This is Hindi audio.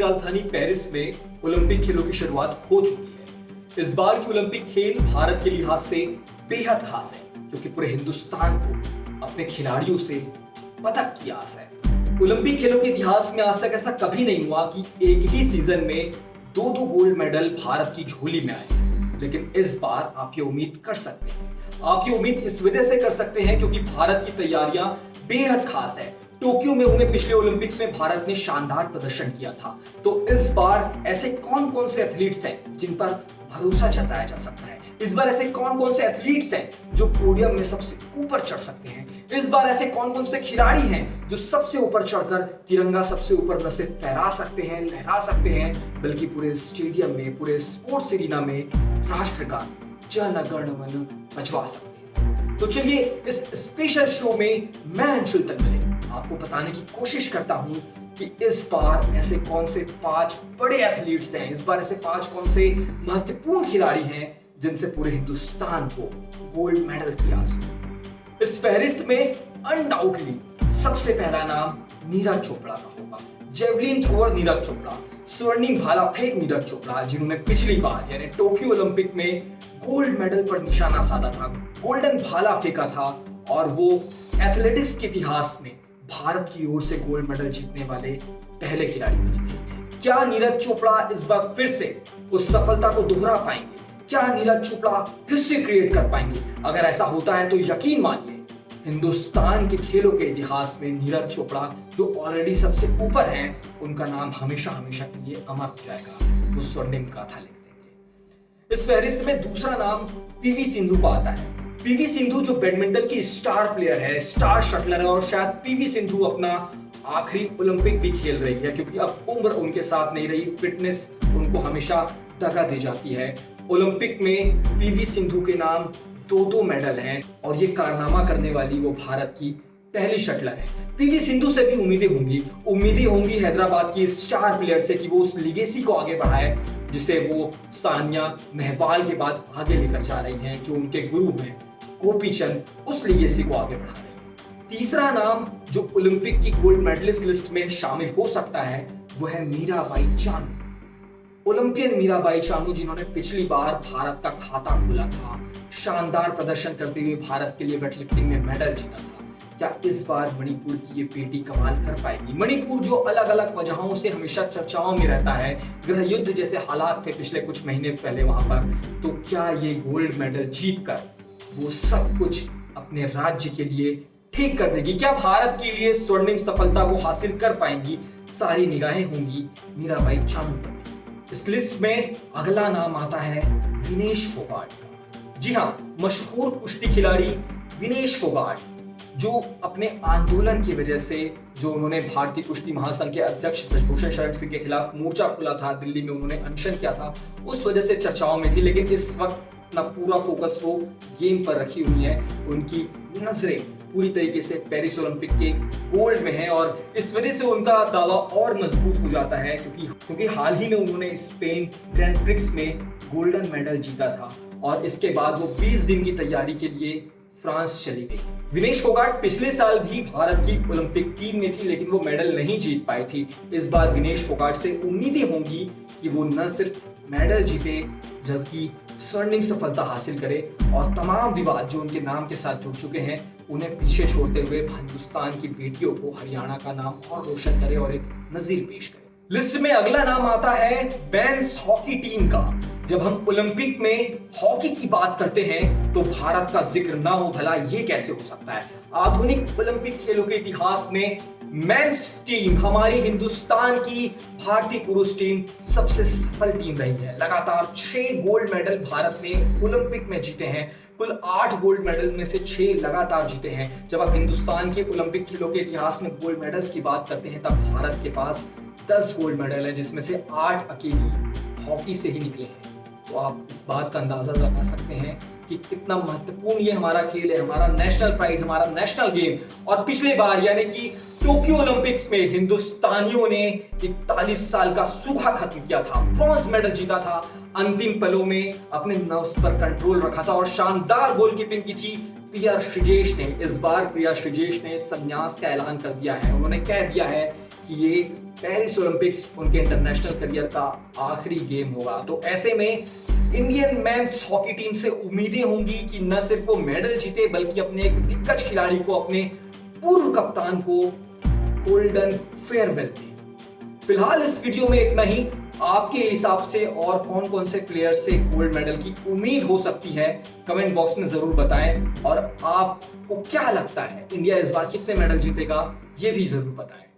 राजधानी पेरिस में ओलंपिक खेलों की शुरुआत हो चुकी है। इस बार की ओलंपिक खेल भारत के लिहाज से बेहद खास है क्योंकि पूरे हिंदुस्तान को अपने खिलाड़ियों से पदक की आस है। ओलंपिक खेलों के इतिहास में आज तक ऐसा कभी नहीं हुआ कि एक ही सीजन में दो गोल्ड मेडल भारत की झोली में आए, लेकिन इस बार आप ये उम्मीद कर सकते हैं। आप ये उम्मीद इस वजह से कर सकते हैं क्योंकि भारत की तैयारियां बेहद खास है। टोक्यो में हुए पिछले ओलंपिक्स में भारत ने शानदार प्रदर्शन किया था, तो इस बार ऐसे कौन कौन से एथलीट्स हैं जिन पर भरोसा जताया जा सकता है। इस बार ऐसे कौन कौन से एथलीट्स हैं जो पोडियम में सबसे ऊपर चढ़ सकते हैं। इस बार ऐसे कौन कौन से खिलाड़ी हैं जो सबसे ऊपर चढ़कर तिरंगा सबसे ऊपर न सिर्फ फहरा सकते हैं, लहरा सकते हैं, बल्कि पूरे स्टेडियम में, पूरे स्पोर्ट्स एरिना में राष्ट्र का जन गण मन बजवा सकते हैं। तो चलिए इस स्पेशल शो में मैं अंशुल तन्मले आपको बताने की कोशिश करता हूं कि इस बार ऐसे कौन से 5 बड़े एथलीट्स हैं, इस बार ऐसे 5 कौन से महत्वपूर्ण खिलाड़ी हैं जिनसे पूरे हिंदुस्तान को गोल्ड मेडल की आस है। इस फहरिस्त में अनडाउटली सबसे पहला नाम नीरज चोपड़ा का होगा। जेवलिन थ्रोअर नीरज चोपड़ा, स्वर्णिम भाला फेंक नीरज चोपड़ा, जिन्होंने पिछली बार यानी टोक्यो ओलंपिक में गोल्ड मेडल पर निशाना साधा था, गोल्डन भाला फेंका था और वो एथलेटिक्स के इतिहास में भारत की ओर से गोल्ड मेडल जीतने वाले पहले खिलाड़ी बने थे। क्या नीरज चोपड़ा इस बार फिर से उस सफलता को दोहरा पाएंगे? क्या नीरज चोपड़ा हिस्ट्री क्रिएट कर पाएंगे? अगर ऐसा होता है तो यकीन मानिए हिंदुस्तान के खेलों के इतिहास में नीरज चोपड़ा जो ऑलरेडी सबसे ऊपर हैं, उनका नाम हमेशा हमेशा के लिए अमर हो जाएगा। वो स्वर्णिम गाथा लिख देंगे। इस फहरिस्त में दूसरा नाम पीवी सिंधु का आता है। पीवी सिंधु जो बैडमिंटन की स्टार प्लेयर है, स्टार शटलर है और शायद पीवी सिंधु अपना आखिरी ओलंपिक भी खेल रही है क्योंकि अब उम्र उनके साथ नहीं रही, फिटनेस उनको हमेशा दगा दी जाती है। ओलंपिक में पीवी सिंधु के नाम 2 मेडल हैं और ये कारनामा करने वाली वो भारत की पहली शटलर है। पीवी सिंधु से भी उम्मीदें होंगी हैदराबाद की स्टार प्लेयर से कि वो उस लीगेसी को आगे बढ़ाए जिसे वो सानिया नेहवाल के बाद आगे लेकर जा रही हैं, जो उनके गुरु हैं गोपी चंद, उस लीगेसी को आगे बढ़ा रहे हैं। तीसरा नाम जो ओलंपिक की गोल्ड मेडलिस्ट लिस्ट में शामिल हो सकता है वो है मीराबाई चानू। ओलंपियन मीराबाई चानू जिन्होंने पिछली बार भारत का खाता खोला था, शानदार प्रदर्शन करते हुए भारत के लिए वेटलिफ्टिंग में मेडल जीता था। क्या इस बार मणिपुर की ये बेटी कमाल कर पाएगी? मणिपुर जो अलग अलग वजहों से हमेशा चर्चाओं में रहता है, गृह युद्ध जैसे हालात थे पिछले कुछ महीने पहले वहां पर, तो क्या ये गोल्ड मेडल जीतकर वो सब कुछ अपने राज्य के लिए ठीक कर देगी? क्या भारत के लिए स्वर्णिम सफलता वो हासिल कर पाएंगी? सारी निगाहें होंगी मीराबाई चानू पर। इस लिस्ट में अगला नाम आता है विनेश फोगाट का। जी हाँ, मशहूर कुश्ती खिलाड़ी विनेश फोगाट जो अपने आंदोलन की वजह से, जो उन्होंने भारतीय कुश्ती महासंघ के अध्यक्ष ब्रजभूषण शरण सिंह के खिलाफ मोर्चा खोला था, दिल्ली में उन्होंने अनशन किया था, उस वजह से चर्चाओं में थी। लेकिन इस वक्त अपना पूरा फोकस वो गेम पर रखी हुई है, उनकी नजरें पूरी तरीके से पेरिस ओलंपिक के गोल्ड में है और इस वजह से उनका दावा और मजबूत हो जाता है क्योंकि हाल ही में उन्होंने स्पेन ग्रैंड प्रिक्स में गोल्डन मेडल जीता था और इसके बाद वो 20 दिन की तैयारी के लिए फ्रांस चली गई। विनेश फोगाट पिछले साल भी भारत की ओलंपिक टीम में थी लेकिन वो मेडल नहीं जीत पाई थी। इस बार विनेश फोगाट से उम्मीदें होंगी कि वो न सिर्फ मेडल जीते जबकि स्वर्णिम सफलता हासिल करे और तमाम विवाद जो उनके नाम के साथ जुड़ चुके हैं उन्हें पीछे छोड़ते हुए हिंदुस्तान की बेटियों को, हरियाणा का नाम और रोशन करे और एक नजीर पेश करे। लिस्ट में अगला नाम आता है मेंस हॉकी टीम का। जब हम ओलंपिक में हॉकी की बात करते हैं तो भारत का जिक्र ना हो भला ये कैसे हो सकता है? आधुनिक ओलंपिक खेलों के इतिहास में मेंस टीम, हमारी हिंदुस्तान की भारतीय पुरुष टीम सबसे सफल टीम रही है। लगातार 6 गोल्ड मेडल भारत ने ओलंपिक में जीते हैं। कुल 8 गोल्ड मेडल में से 6 लगातार जीते हैं। जब आप हिंदुस्तान के ओलंपिक खेलों के इतिहास में गोल्ड मेडल्स की बात करते हैं तब भारत के पास 10 गोल्ड मेडल है, जिसमें से 8 अकेली हॉकी से ही निकले हैं। तो आप इस बात का अंदाजा लगा सकते हैं कि कितना महत्वपूर्ण ये हमारा खेल है, हमारा नेशनल प्राइड, हमारा नेशनल गेम। और पिछले बार यानी कि टोक्यो ओलंपिक्स में हिंदुस्तानियों ने 41 साल का सूखा खत्म किया था, ब्रॉन्ज मेडल जीता था, अंतिम पलों में अपने नर्व्स पर कंट्रोल रखा था और शानदार गोलकीपिंग की थी प्रिया श्रीजेश ने। इस बार प्रिया श्रीजेश ने संन्यास का ऐलान कर दिया है। उन्होंने कह दिया है कि ये पेरिस ओलंपिक्स उनके इंटरनेशनल करियर का आखिरी गेम होगा। तो ऐसे में इंडियन मेंस हॉकी टीम से उम्मीदें होंगी कि न सिर्फ वो मेडल जीते बल्कि अपने एक दिग्गज खिलाड़ी को, अपने पूर्व कप्तान को गोल्डन फेयरवेल दे। फिलहाल इस वीडियो में इतना ही। आपके हिसाब से और कौन कौन से प्लेयर से गोल्ड मेडल की उम्मीद हो सकती है, कमेंट बॉक्स में जरूर बताएं। और आपको क्या लगता है इंडिया इस बार कितने मेडल जीतेगा, ये भी जरूर बताएं।